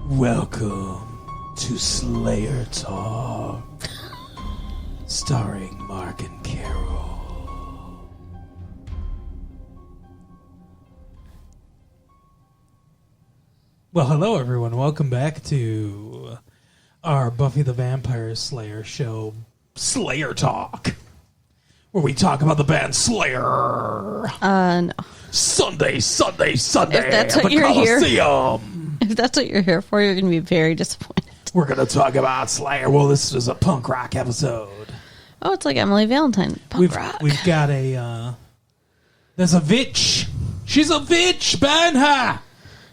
Welcome to Slayer Talk, starring Mark and Carol. Well, hello everyone. Welcome back to our Buffy the Vampire Slayer show, Slayer Talk, where we talk about the band Slayer. No. Sunday If that's at what the you're here. Coliseum. If that's what you're here for, you're going to be very disappointed. We're going to talk about Slayer. Well, this is a punk rock episode. Oh, it's like Emily Valentine. Punk rock. We've got a, there's a witch. She's a witch, burn her.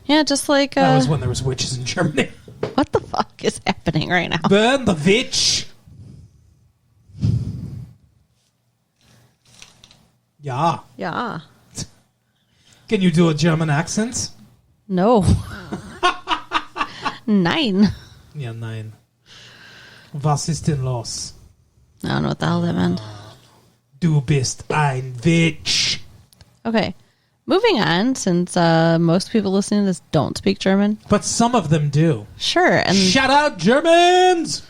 Yeah, just like... That was when there was witches in Germany. What the fuck is happening right now? Burn the witch. Yeah. Yeah. Can you do a German accent? No. 9. Ja, nein. Was ist denn los? I don't know what the hell that meant. Du bist ein Witch. Okay. Moving on, since most people listening to this don't speak German. But some of them do. Sure. And Shout out Germans!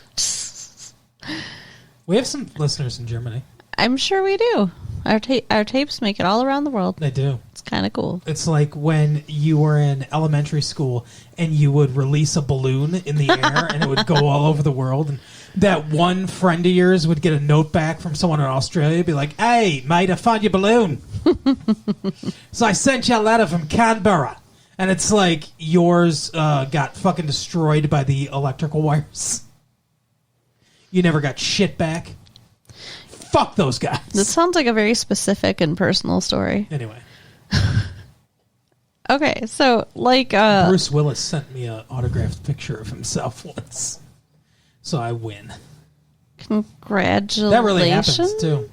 We have some listeners in Germany. I'm sure we do. Our tapes make it all around the world. They do. It's kind of cool. It's like when you were in elementary school and you would release a balloon in the air and it would go all over the world. And that one friend of yours would get a note back from someone in Australia, be like, "Hey, mate, I found your balloon." So I sent you a letter from Canberra. And it's like yours got fucking destroyed by the electrical wires. You never got shit back. Fuck those guys. This sounds like a very specific and personal story. Anyway. Okay, so like Bruce Willis sent me an autographed picture of himself once. So I win. Congratulations. That really happens too.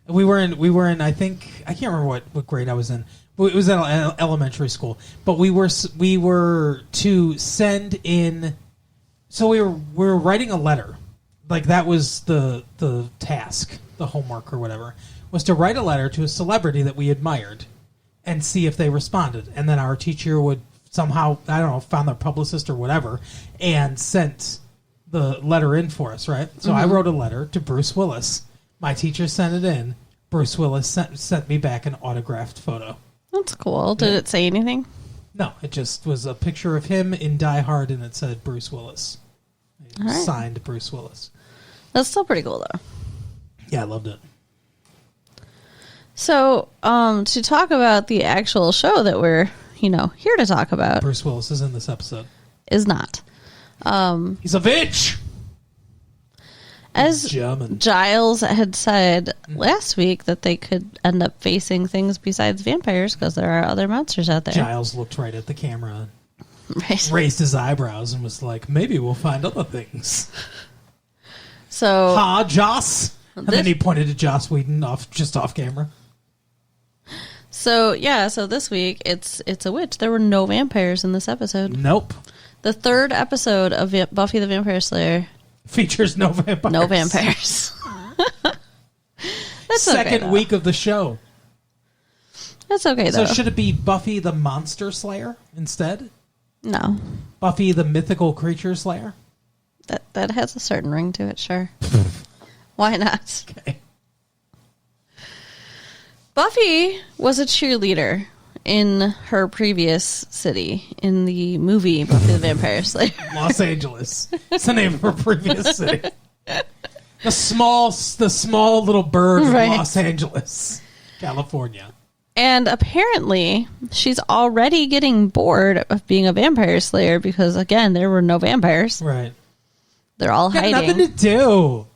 We were in I think I can't remember what grade I was in. It was at elementary school. But we were to send in, so we were writing a letter. Like that was the task, the homework or whatever, was to write a letter to a celebrity that we admired and see if they responded. And then our teacher would somehow, I don't know, found their publicist or whatever and sent the letter in for us, right? So I wrote a letter to Bruce Willis. My teacher sent it in. Bruce Willis sent me back an autographed photo. That's cool. Did it say anything? No, it just was a picture of him in Die Hard and it said Bruce Willis. All right. Signed Bruce Willis. That's still pretty cool, though. Yeah, I loved it. So, to talk about the actual show that we're, here to talk about Bruce Willis is in this episode. is not. He's a bitch! As German. Giles had said last week that they could end up facing things besides vampires because there are other monsters out there. Giles looked right at the camera, Right. raised his eyebrows, and was like, maybe we'll find other things. So, Ha, Joss! And then he pointed to Joss Whedon off camera. so this week it's a witch. There were no vampires in this episode. Nope. The third episode of Buffy the Vampire Slayer. Features no vampires. No vampires. That's Second okay, week of the show. That's okay, So though. should it be Buffy the Monster Slayer instead? No. Buffy the Mythical Creature Slayer? That has a certain ring to it, sure. Why not? Okay. Buffy was a cheerleader in her previous city in the movie Buffy the Vampire Slayer. Los Angeles. It's the name of her previous city. The small little bird of Right. Los Angeles, California. And apparently, she's already getting bored of being a vampire slayer because, again, there were no vampires. Right. They're all Got hiding. nothing to do.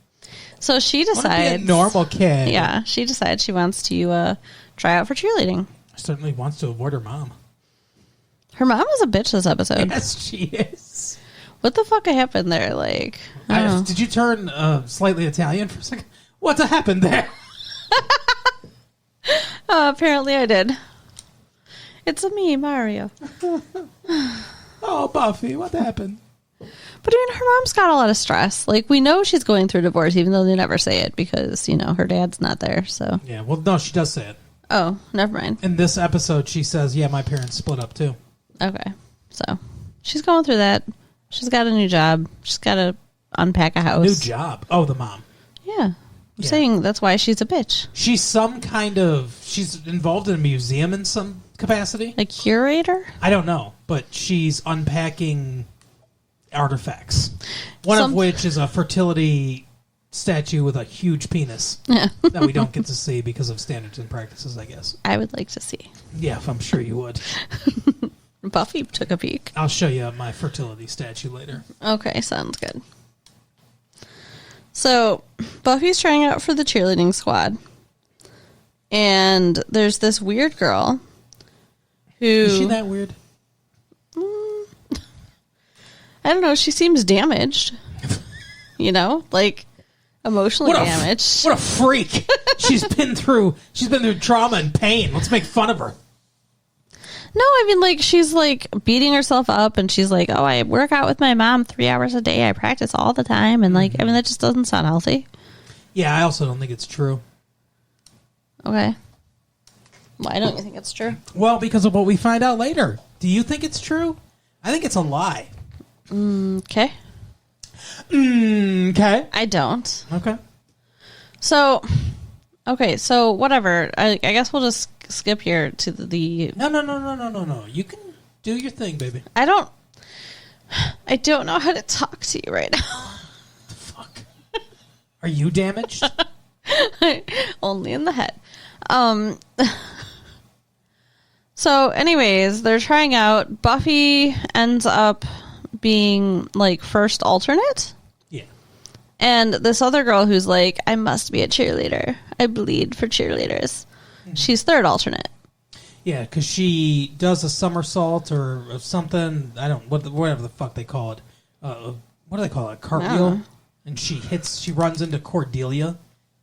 So she Wanna be decides... a normal kid. Yeah, she decides she wants to try out for cheerleading. Certainly wants to avoid her mom. Her mom is a bitch this episode. Yes, she is. What the fuck happened there? Like, I don't know. Did you turn slightly Italian for a second? What happened there? Apparently I did. It's me, Mario. Oh, Buffy, what happened? But I mean, her mom's got a lot of stress. Like, we know she's going through divorce, even though they never say it because, her dad's not there, so. Yeah, well, no, she does say it. Oh, never mind. In this episode, she says, yeah, my parents split up too. Okay. So, she's going through that. She's got a new job. She's got to unpack a house. New job. Oh, the mom. Yeah. I'm saying that's why she's a bitch. She's she's involved in a museum in some capacity. A curator? I don't know, but she's unpacking artifacts. One of which is a fertility statue with a huge penis that we don't get to see because of standards and practices, I guess. I would like to see. Yeah, I'm sure you would. Buffy took a peek. I'll show you my fertility statue later. Okay, sounds good. So, Buffy's trying out for the cheerleading squad. And there's this weird girl who... Is she that weird? I don't know. She seems damaged. Like emotionally damaged. What a freak! She's been through trauma and pain. Let's make fun of her. No, I mean, she's, beating herself up, and she's like, oh, I work out with my mom 3 hours a day. I practice all the time, and, that just doesn't sound healthy. Yeah, I also don't think it's true. Okay. Why don't you think it's true? Well, because of what we find out later. Do you think it's true? I think it's a lie. Okay. Okay. I don't. Okay. So whatever. I guess we'll just skip here to the... No. You can do your thing, baby. I don't know how to talk to you right now. The fuck? Are you damaged? Only in the head. So anyways, they're trying out. Buffy ends up being first alternate. Yeah. And this other girl who's like, I must be a cheerleader. I bleed for cheerleaders. Mm-hmm. She's third alternate. Yeah, because she does a somersault or something. Whatever the fuck they call it. What do they call it? A cartwheel? No. And she runs into Cordelia,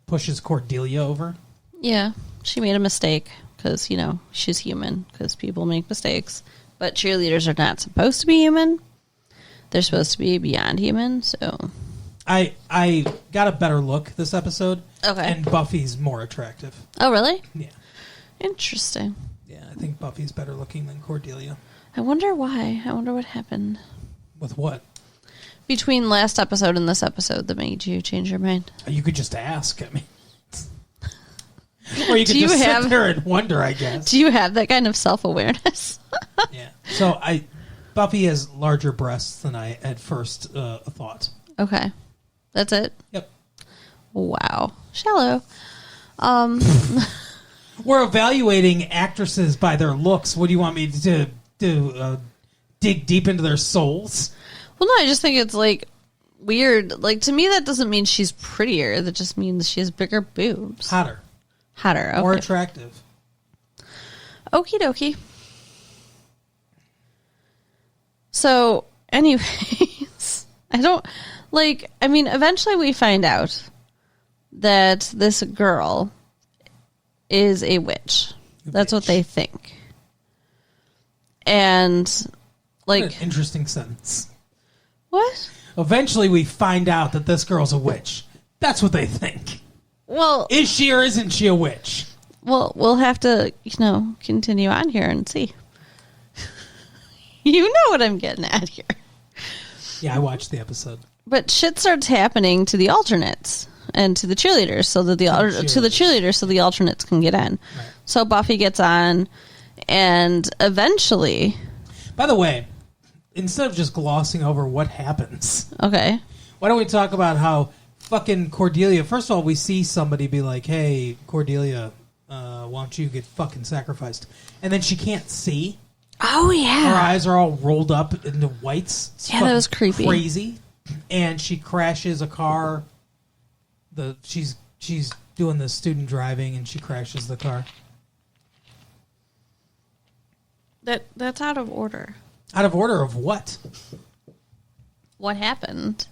pushes Cordelia over. Yeah, she made a mistake because, she's human because people make mistakes. But cheerleaders are not supposed to be human. They're supposed to be beyond human, so... I got a better look this episode. Okay. And Buffy's more attractive. Oh, really? Yeah. Interesting. Yeah, I think Buffy's better looking than Cordelia. I wonder why. I wonder what happened. With what? Between last episode and this episode that made you change your mind. You could just ask. I mean... Or you could just sit there and wonder, I guess. Do you have that kind of self-awareness? Yeah. So Buffy has larger breasts than I at first thought. Okay. That's it? Yep. Wow. Shallow. We're evaluating actresses by their looks. What do you want me to do? Dig deep into their souls? Well, no, I just think it's weird. To me, that doesn't mean she's prettier. That just means she has bigger boobs. Hotter. Okay. More attractive. Okie dokie. So, anyways, eventually we find out that this girl is a witch. That's what they think. And, What an interesting sentence. What? Eventually we find out that this girl's a witch. That's what they think. Well... Is she or isn't she a witch? Well, we'll have to, continue on here and see. You know what I'm getting at here. Yeah, I watched the episode. But shit starts happening to the alternates and to the cheerleaders, so that to the cheerleaders, so the alternates can get in. Right. So Buffy gets on, and eventually. By the way, instead of just glossing over what happens, okay, why don't we talk about how fucking Cordelia? First of all, we see somebody be like, "Hey, Cordelia, why don't you get fucking sacrificed?" And then she can't see. Oh yeah, her eyes are all rolled up into whites. It's that was creepy, crazy. And she crashes a car. She's doing the student driving, and she crashes the car. That's out of order. Out of order of what? What happened?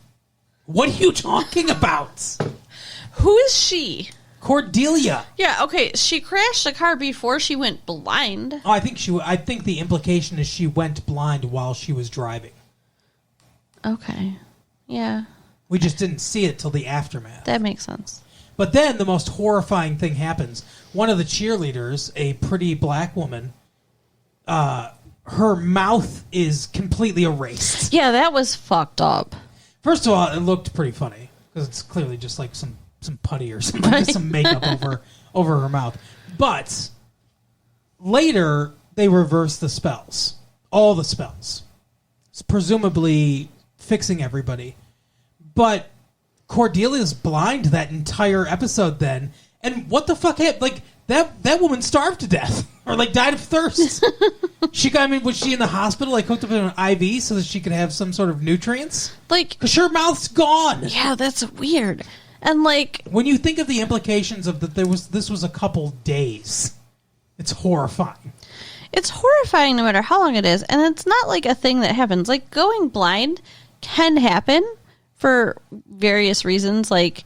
What are you talking about? Who is she? Cordelia. Yeah, okay. She crashed a car before she went blind. Oh, I think the implication is she went blind while she was driving. Okay. Yeah. We just didn't see it till the aftermath. That makes sense. But then the most horrifying thing happens. One of the cheerleaders, a pretty black woman, her mouth is completely erased. Yeah, that was fucked up. First of all, it looked pretty funny because it's clearly just like some putty or something, just some makeup over her mouth. But later, they reversed the spells, all the spells, presumably fixing everybody. But Cordelia's blind that entire episode then, and what the fuck happened? Like that woman starved to death or like died of thirst. Was she in the hospital like hooked up in an IV so that she could have some sort of nutrients? Like, because her mouth's gone. Yeah, that's weird. And like, when you think of the implications of that, this was a couple days. It's horrifying. It's horrifying no matter how long it is, and it's not like a thing that happens. Like, going blind can happen for various reasons, like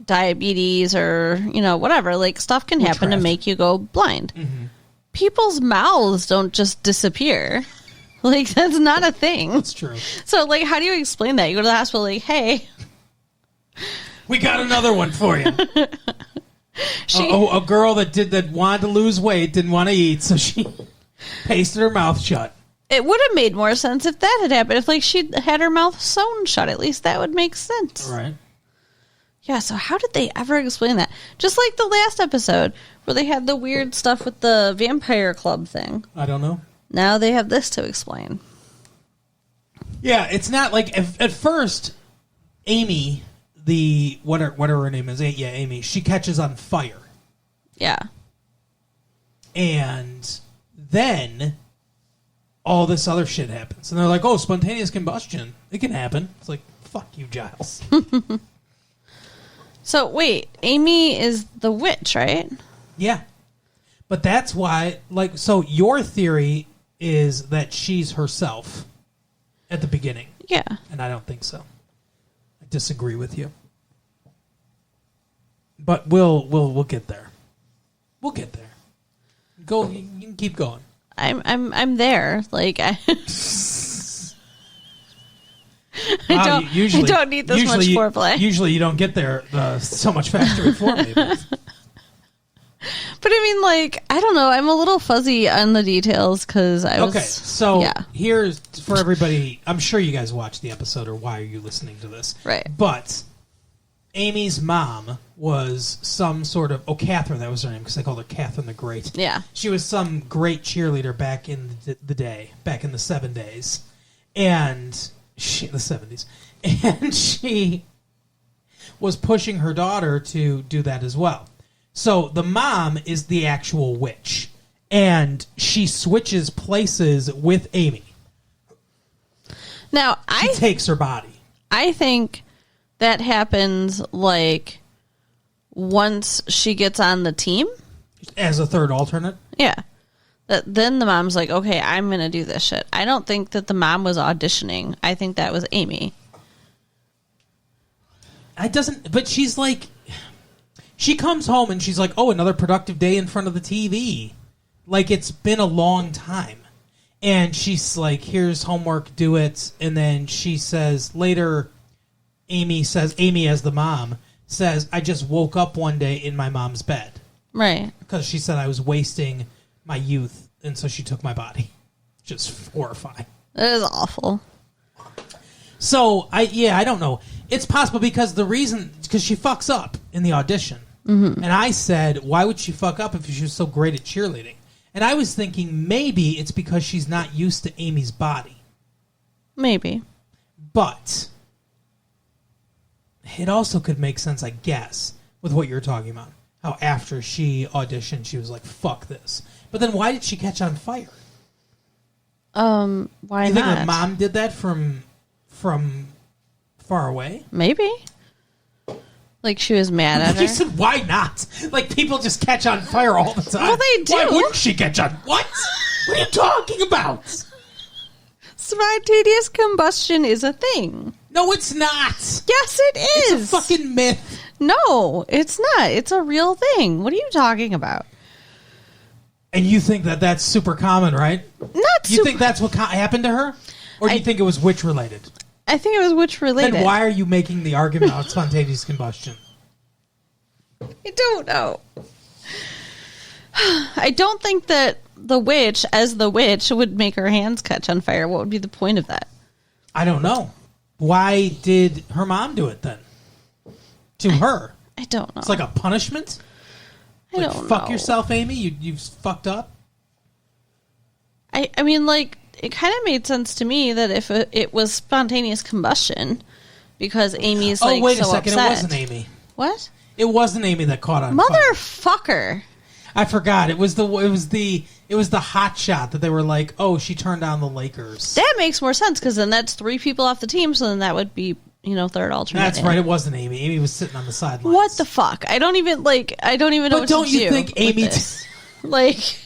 diabetes or, whatever. Like, stuff can happen to make you go blind. Mm-hmm. People's mouths don't just disappear. Like, that's not a thing. That's true. So, like, how do you explain that? You go to the hospital, like, hey, we got another one for you. A girl that wanted to lose weight, didn't want to eat, so she pasted her mouth shut. It would have made more sense if that had happened. If, like, she had her mouth sewn shut, at least that would make sense. Right. Yeah, so how did they ever explain that? Just like the last episode, where they had the weird stuff with the vampire club thing. I don't know. Now they have this to explain. Yeah, it's not like... At first, Amy... whatever her name is, Amy, she catches on fire. Yeah. And then all this other shit happens. And they're like, oh, spontaneous combustion. It can happen. It's like, fuck you, Giles. So, wait, Amy is the witch, right? Yeah. But that's why, so your theory is that she's herself at the beginning. Yeah. And I don't think so. Disagree with you, but we'll get there. We'll get there. Go. You can keep going. I'm there. Like I don't need this much foreplay. Usually you don't get there so much faster before me. But I mean, like, I don't know. I'm a little fuzzy on the details because I was... Okay, so here's, for everybody, I'm sure you guys watched the episode, or why are you listening to this? Right. But Amy's mom was some sort of... Oh, Catherine, that was her name, because they called her Catherine the Great. Yeah. She was some great cheerleader back in the day, back in the 70s. And... the 70s. And she was pushing her daughter to do that as well. So the mom is the actual witch, and she switches places with Amy. Now, she takes her body. I think that happens, like, once she gets on the team. As a third alternate? Yeah. Then the mom's like, okay, I'm going to do this shit. I don't think that the mom was auditioning. I think that was Amy. But she's like... She comes home and she's like, oh, another productive day in front of the TV. Like, it's been a long time. And she's like, here's homework, do it. And then she says, later, Amy as the mom, says, I just woke up one day in my mom's bed. Right. Because she said I was wasting my youth, and so she took my body. Just horrifying. It is awful. So, I don't know. It's possible because she fucks up in the audition. Mm-hmm. And I said, why would she fuck up if she was so great at cheerleading? And I was thinking maybe it's because she's not used to Amy's body. Maybe. But it also could make sense, I guess, with what you're talking about. How after she auditioned, she was like, fuck this. But then why did she catch on fire? Why you think not? her mom did that from far away? Maybe. Like she was mad at her? You said, why not? Like, people just catch on fire all the time. Well, they do. Why wouldn't she catch on? What? What are you talking about? Spontaneous combustion is a thing. No, it's not. Yes, it is. It's a fucking myth. No, it's not. It's a real thing. What are you talking about? And you think that that's super common, right? You think that's what happened to her? Or do you think it was witch-related? I think it was witch-related. Then why are you making the argument about spontaneous combustion? I don't know. I don't think that the witch, as the witch, would make her hands catch on fire, what would be the point of that? I don't know. Why did her mom do it then? To her? I don't know. It's like a punishment? I don't know. Fuck yourself, Amy. You've fucked up. I mean, like, it kind of made sense to me that if it was spontaneous combustion, because Amy's like, wait so a second. upset. It wasn't Amy. What? It wasn't Amy that caught on fire. Motherfucker. I forgot. It was the hot shot that they were like, oh, she turned on the Lakers. That makes more sense, because then that's 3 people off the team, so then that would be, third alternate. That's right. It wasn't Amy. Amy was sitting on the sidelines. What the fuck? I don't even know what to do. Don't you think Amy?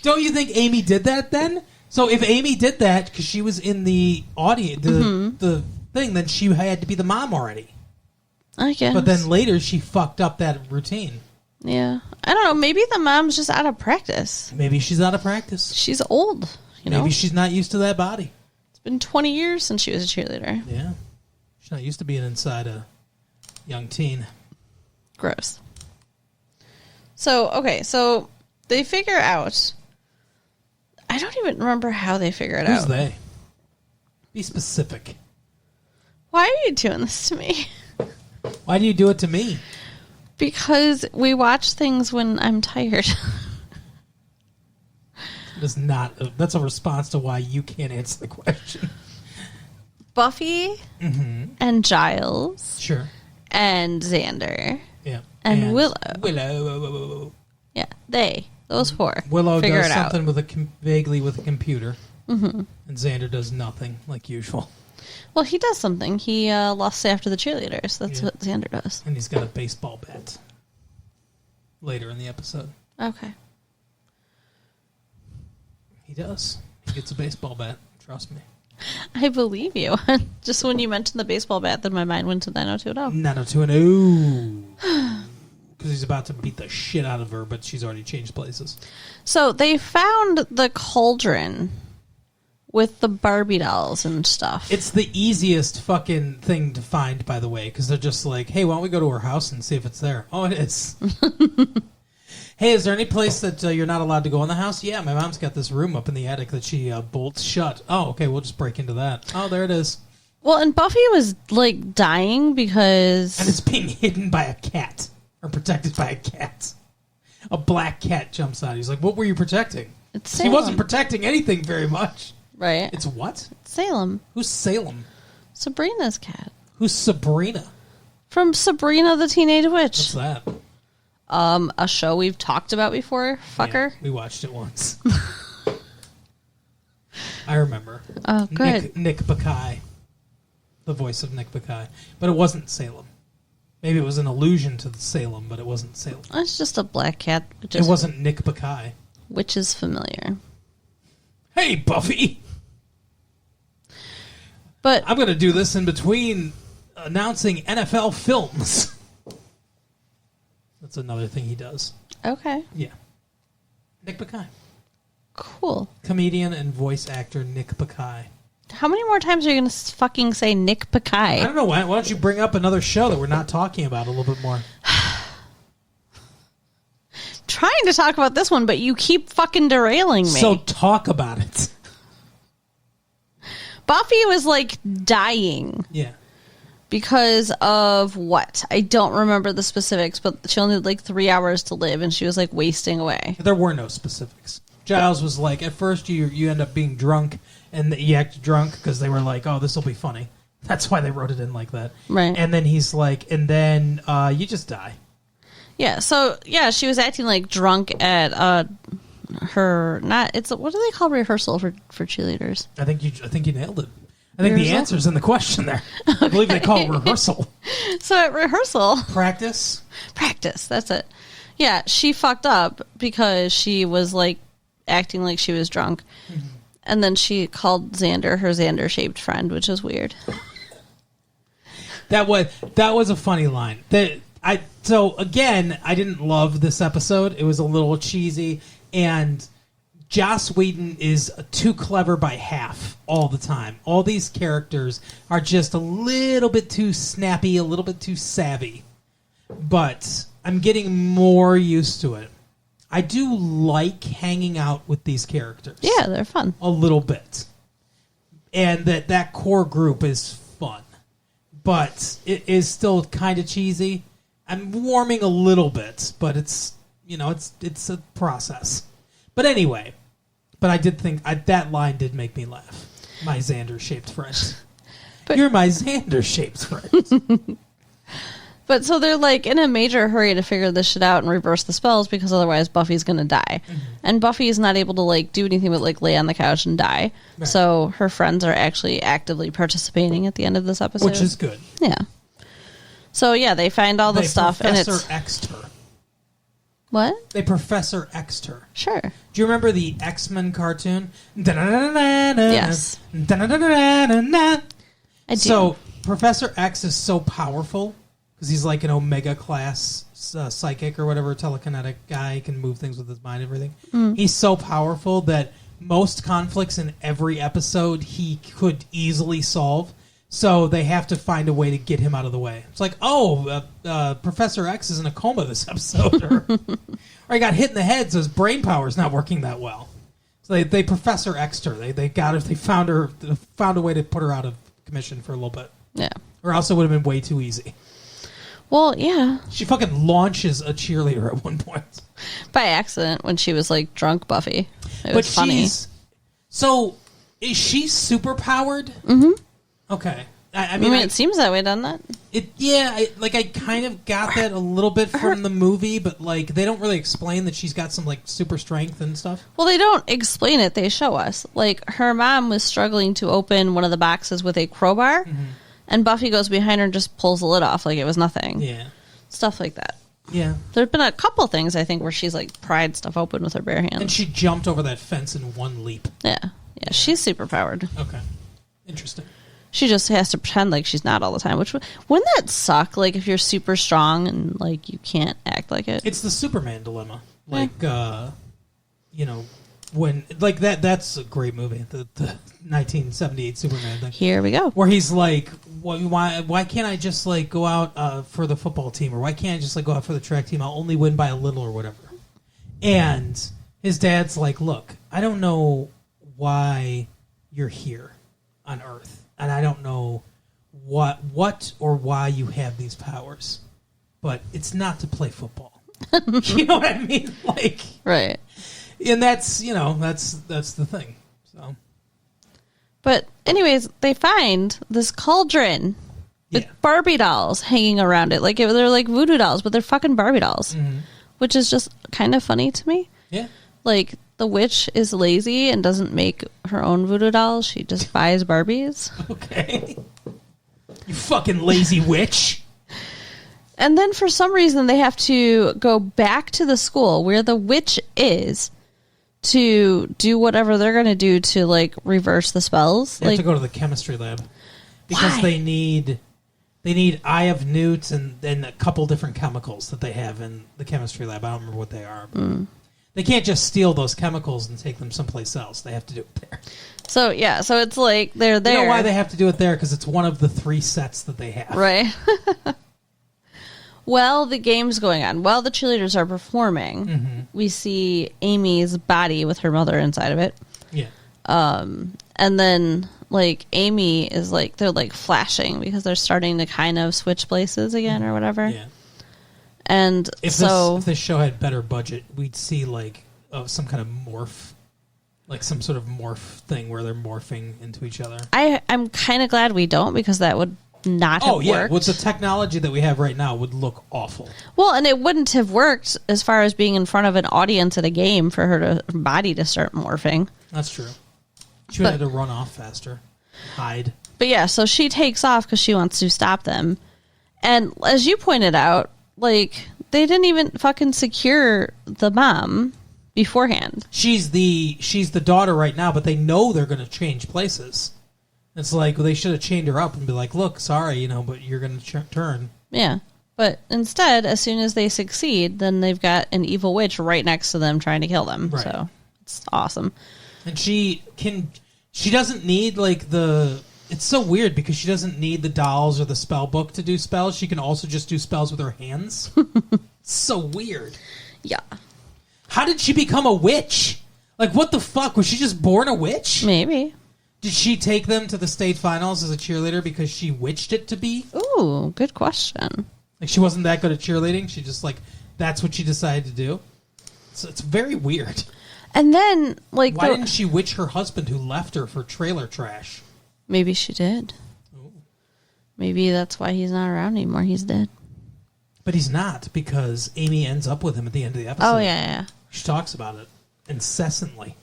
Don't you think Amy did that then? So if Amy did that because she was in the audience, the thing, then she had to be the mom already. I guess. But then later she fucked up that routine. Yeah. I don't know. Maybe the mom's just out of practice. Maybe she's out of practice. She's old. Maybe she's not used to that body. It's been 20 years since she was a cheerleader. Yeah. She's not used to being inside a young teen. Gross. So they figure out... I don't even remember how they figure it out. Who's they? Be specific. Why are you doing this to me? Why do you do it to me? Because we watch things when I'm tired. That's a response to why you can't answer the question. Buffy and Giles. Sure. And Xander. Yeah. And Willow. Willow. Yeah, those 4. Willow figure does it something out. vaguely with a computer. And Xander does nothing, like usual. Well, he does something. He lost after the cheerleaders. That's what Xander does. And he's got a baseball bat. Later in the episode. Okay. He does. He gets a baseball bat. Trust me. I believe you. Just when you mentioned the baseball bat, then my mind went to 90210. 90210. Because he's about to beat the shit out of her, but she's already changed places. So they found the cauldron with the Barbie dolls and stuff. It's the easiest fucking thing to find, by the way, because they're just like, hey, why don't we go to her house and see if it's there? Oh, it is. Hey, is there any place that you're not allowed to go in the house? Yeah, my mom's got this room up in the attic that she bolts shut. Oh, okay, we'll just break into that. Oh, there it is. Well, and Buffy was, like, dying because... And it's being hidden by a cat. Or protected by a cat. A black cat jumps out. He's like, what were you protecting? It's Salem. He wasn't protecting anything very much. Right. It's what? It's Salem. Who's Salem? Sabrina's cat. Who's Sabrina? From Sabrina the Teenage Witch. What's that? A show we've talked about before, fucker. Yeah, we watched it once. I remember. Oh, good. Nick Bakay. The voice of Nick Bakay. But it wasn't Salem. Maybe it was an allusion to Salem, but it wasn't Salem. It's just a black cat. It wasn't Nick Bakay. Which is familiar. Hey, Buffy! But I'm going to do this in between announcing NFL films. That's another thing he does. okay, Yeah. Nick Bakay. cool. Comedian and voice actor Nick Bakay. How many more times are you going to fucking say Nick I Bakay? don't know. Why don't you bring up another show that we're not talking about a little bit more? Trying to talk about this one, but you keep fucking derailing me. So talk about it. Buffy was like dying Yeah. because of what? I don't remember the specifics, but she only had like 3 hours to live, and she was like wasting away. There were no specifics. Giles was like, at first you end up being drunk, and you act drunk because they were like, oh, this will be funny. That's why they wrote it in like that. Right. And then he's like, and then you just die. Yeah, so yeah, she was acting like drunk at her what do they call rehearsal for cheerleaders? I think you nailed it. I think the Rehearsal? answer's in the question there. I believe they call it rehearsal. So at rehearsal, Practice. that's it. Yeah, she fucked up because she was like acting like she was drunk. Mm-hmm. And then she called Xander her Xander-shaped friend, which is weird. That was a funny line. So again, I didn't love this episode. It was a little cheesy, and Joss Whedon is too clever by half all the time. All these characters are just a little bit too snappy, a little bit too savvy. But I'm getting more used to it. I do like hanging out with these characters. Yeah, they're fun. A little bit. And that core group is fun. But it is still kind of cheesy. I'm warming a little bit, but it's a process. But anyway, I did think that line did make me laugh. My Xander-shaped friend. You're my Xander-shaped friend. But so they're like in a major hurry to figure this shit out and reverse the spells because otherwise Buffy's going to die. Mm-hmm. And Buffy is not able to like do anything but like lay on the couch and die. Right. So her friends are actually actively participating at the end of this episode. Which is good. Yeah. So yeah, they find all the stuff and it's... Professor X'd her. What? They Professor X'd her. Sure. Do you remember the X-Men cartoon? Yes. I do. So Professor X is so powerful because he's like an Omega class psychic or whatever, telekinetic guy, can move things with his mind and everything. Mm. He's so powerful that most conflicts in every episode he could easily solve. So they have to find a way to get him out of the way. It's like, Professor X is in a coma this episode, or he got hit in the head, so his brain power is not working that well. So they Professor X'd her. They got her. They found a way to put her out of commission for a little bit. Yeah. Or else it would have been way too easy. Well, yeah. She fucking launches a cheerleader at one point. By accident when she was like drunk Buffy. It was funny. So is she super powered? Mm-hmm. Okay. I mean, it seems that way, doesn't it? I kind of got that a little bit from the movie, but like they don't really explain that she's got some like super strength and stuff. Well, they don't explain it; they show us. Like her mom was struggling to open one of the boxes with a crowbar, mm-hmm. and Buffy goes behind her and just pulls the lid off like it was nothing. Yeah, stuff like that. Yeah, there's been a couple things I think where she's like pried stuff open with her bare hands, and she jumped over that fence in one leap. Yeah, she's super powered. Okay, interesting. She just has to pretend like she's not all the time. Which wouldn't that suck? Like if you're super strong and like you can't act like it. It's the Superman dilemma. Like when like that's a great movie. The 1978 Superman thing. Here we go. Where he's like, why can't I just like go out for the football team, or why can't I just like go out for the track team? I'll only win by a little or whatever. And his dad's like, look, I don't know why you're here on Earth. And I don't know what or why you have these powers, but it's not to play football. You know what I mean? Like, right. And that's the thing. So, but anyways, they find this cauldron with Barbie dolls hanging around it. Like they're like voodoo dolls, but they're fucking Barbie dolls, mm-hmm. which is just kind of funny to me. Yeah. Like, the witch is lazy and doesn't make her own voodoo dolls. She just buys Barbies. Okay. You fucking lazy witch. And then for some reason they have to go back to the school where the witch is to do whatever they're going to do to, like, reverse the spells. They have to go to the chemistry lab. Because they need Eye of Newt and a couple different chemicals that they have in the chemistry lab. I don't remember what they are, but... They can't just steal those chemicals and take them someplace else. They have to do it there. So it's like they're there. You know why they have to do it there? Because it's one of the 3 sets that they have. Right. Well, the game's going on. While the cheerleaders are performing, mm-hmm. we see Amy's body with her mother inside of it. Yeah. And then, like, Amy is like, they're like flashing because they're starting to kind of switch places again or whatever. Yeah. And if this show had better budget, we'd see like some kind of morph, like some sort of morph thing where they're morphing into each other. I'm kind of glad we don't, because that would not have worked. With the technology that we have right now, it would look awful. Well, and it wouldn't have worked as far as being in front of an audience at a game for her body to start morphing. That's true. She would have to run off faster, hide. But yeah, so she takes off because she wants to stop them. And as you pointed out, like, they didn't even fucking secure the mom beforehand. She's the daughter right now, but they know they're going to change places. It's like, well, they should have chained her up and be like, look, sorry, but you're going to turn. Yeah. But instead, as soon as they succeed, then they've got an evil witch right next to them trying to kill them. Right. So it's awesome. And she doesn't need like it's so weird because she doesn't need the dolls or the spell book to do spells. She can also just do spells with her hands. It's so weird. Yeah. How did she become a witch? Like, what the fuck? Was she just born a witch? Maybe. Did she take them to the state finals as a cheerleader because she witched it to be? Ooh, good question. Like, she wasn't that good at cheerleading? She just, like, that's what she decided to do? So it's very weird. And then, like... Why didn't she witch her husband who left her for trailer trash? Maybe she did. Ooh. Maybe that's why he's not around anymore. He's dead. But he's not, because Amy ends up with him at the end of the episode. Oh, yeah. She talks about it incessantly.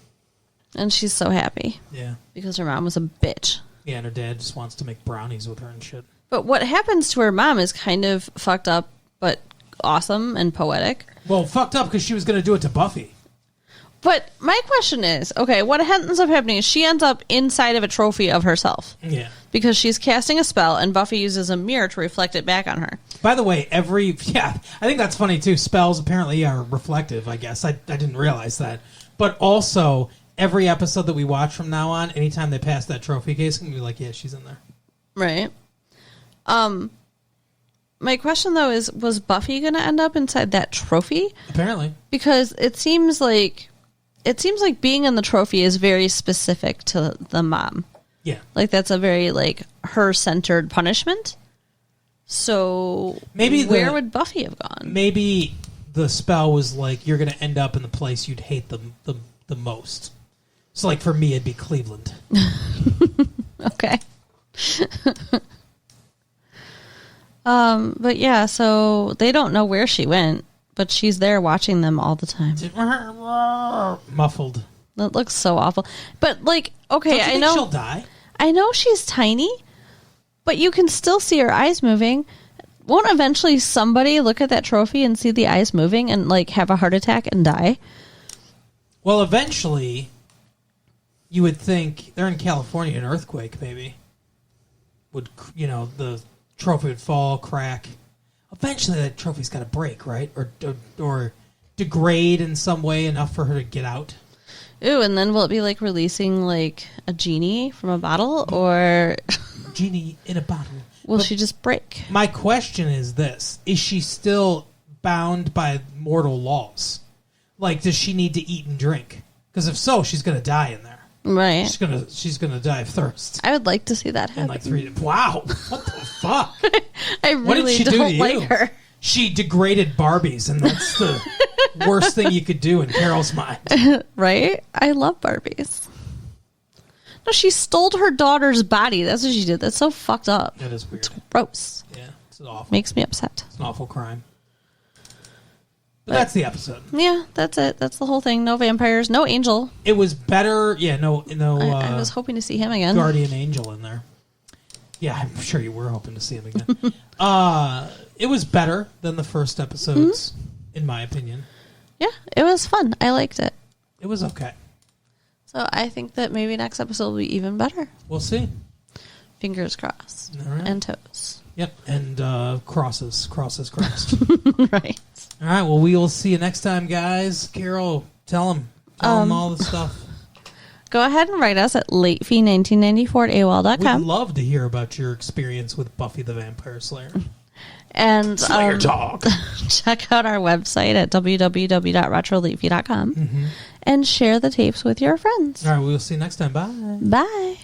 And she's so happy. Yeah. Because her mom was a bitch. Yeah, and her dad just wants to make brownies with her and shit. But what happens to her mom is kind of fucked up, but awesome and poetic. Well, fucked up because she was going to do it to Buffy. But my question is, okay, what ends up happening is she ends up inside of a trophy of herself. Yeah. Because she's casting a spell, and Buffy uses a mirror to reflect it back on her. By the way, I think that's funny too. Spells apparently are reflective, I guess. I didn't realize that. But also, every episode that we watch from now on, anytime they pass that trophy case, I'm going to be like, yeah, she's in there. Right. My question, though, is, was Buffy going to end up inside that trophy? Apparently. Because it seems like being in the trophy is very specific to the mom. Yeah. Like, that's a very, like, her-centered punishment. So, maybe where would Buffy have gone? Maybe the spell was like, you're going to end up in the place you'd hate the most. So, like, for me, it'd be Cleveland. Okay. But yeah, so they don't know where she went, but she's there watching them all the time. Muffled. That looks so awful. But, like, okay, Don't you I think know she'll die? I know she's tiny, but you can still see her eyes moving. Won't eventually somebody look at that trophy and see the eyes moving and, like, have a heart attack and die? Well, eventually, you would think they're in California, an earthquake maybe would, the trophy would fall, crack. Eventually, that trophy's got to break, right? Or degrade in some way enough for her to get out. Ooh, and then will it be like releasing like a genie from a bottle, or Genie in a bottle? will she just break? My question is this: is she still bound by mortal laws? Like, does she need to eat and drink? Because if so, she's going to die in there. Right. She's gonna die of thirst. I would like to see that In happen. like 3 days. Wow, what the fuck? I What did really she do don't to like you? her. She degraded Barbies, and that's the worst thing you could do in Carol's mind. Right? I love Barbies. No, she stole her daughter's body. That's what she did. That's so fucked up. That is weird. Gross. Yeah, it's awful. Makes me upset. It's an awful crime. But that's the episode. Yeah, that's it. That's the whole thing. No vampires. No angel. It was better. Yeah, no. I was hoping to see him again. Guardian Angel in there. Yeah, I'm sure you were hoping to see him again. It was better than the first episodes, in my opinion. Yeah, it was fun. I liked it. It was okay. So I think that maybe next episode will be even better. We'll see. Fingers crossed. All right. And toes. Yep, and crosses crossed. Right. All right, well, we will see you next time, guys. Carol, tell them all the stuff. Go ahead and write us at latefee1994 at AOL.com. We'd love to hear about your experience with Buffy the Vampire Slayer. And Slayer Dog. check out our website at www.retrolatefee.com and share the tapes with your friends. All right, we'll see you next time. Bye. Bye.